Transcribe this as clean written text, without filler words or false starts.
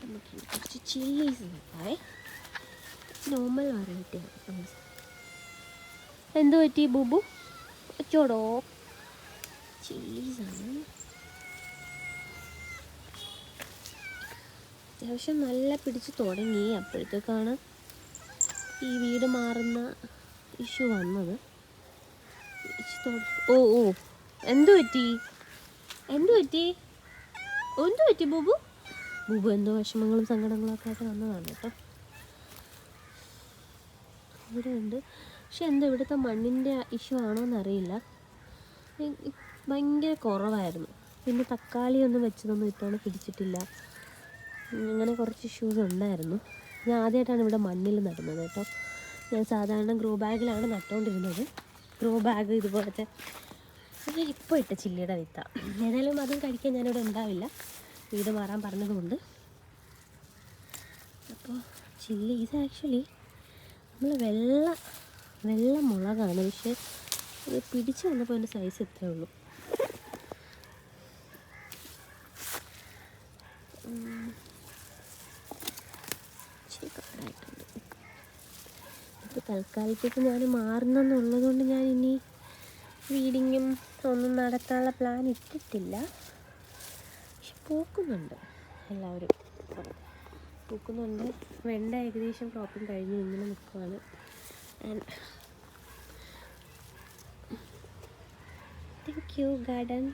നമുക്ക് കുറച്ച് chillies നോക്കാവേ. Normal വെറൈറ്റിയാണ്. എന്ത് പറ്റി ബുബു? ചോടോ ചില്ലീസാണ്. അത്യാവശ്യം നല്ല പിടിച്ച് തുടങ്ങി. അപ്പോഴത്തേക്കാണ് ഈ വീട് മാറുന്ന ഇഷ്യൂ വന്നത്. ഓ ഓ എന്തു പറ്റി ബുബു? ബുബു എന്തോ വിഷമങ്ങളും സങ്കടങ്ങളും ഒക്കെ ആയിട്ട് വന്നതാണ് കേട്ടോ. ഇവിടെ ഉണ്ട്. പക്ഷെ എന്താ ഇവിടുത്തെ മണ്ണിൻ്റെ ഇഷ്യൂ ആണോയെന്നറിയില്ല. ഭയങ്കര കുറവായിരുന്നു. പിന്നെ തക്കാളി ഒന്നും വെച്ചതൊന്നും ഇത്തവണ പിടിച്ചിട്ടില്ല. അങ്ങനെ കുറച്ച് ഇഷ്യൂസ് ഉണ്ടായിരുന്നു. ഞാൻ ആദ്യമായിട്ടാണ് ഇവിടെ മണ്ണിൽ നടുന്നത് കേട്ടോ. ഞാൻ സാധാരണ ഗ്രോ ബാഗിലാണ് നട്ടുകൊണ്ടിരുന്നത്. ഗ്രോ ബാഗ് ഇതുപോലത്തെ ഞാൻ ഇപ്പോൾ ഇട്ട ചില്ലിയുടെ വിത്ത. ഏതായാലും അതും കഴിക്കാൻ ഞാനിവിടെ ഉണ്ടാവില്ല, വീട് മാറാൻ പറഞ്ഞതുകൊണ്ട്. അപ്പോൾ ചില്ലി ഇത് ആക്ച്വലി നമ്മൾ വെള്ള മുളകാണ്. പക്ഷേ ഇത് പിടിച്ച് വന്നപ്പോൾ അതിൻ്റെ സൈസ് ഇത്രയേ ഉള്ളൂ. ഇപ്പോൾ തൽക്കാലത്തേക്ക് ഞാൻ മാറുന്നെന്നുള്ളത് കൊണ്ട് ഞാൻ ഇനി വീഡിങ്ങും ഒന്നും നടത്താനുള്ള പ്ലാൻ ഇട്ടിട്ടില്ല. പക്ഷെ പൂക്കുന്നുണ്ട്, എല്ലാവരും പൂക്കുന്നുണ്ട്. വെണ്ട ഏകദേശം ക്രോപ്പിംഗ് കഴിഞ്ഞ് ഇങ്ങനെ നിൽക്കുവാണ്. And thank you garden.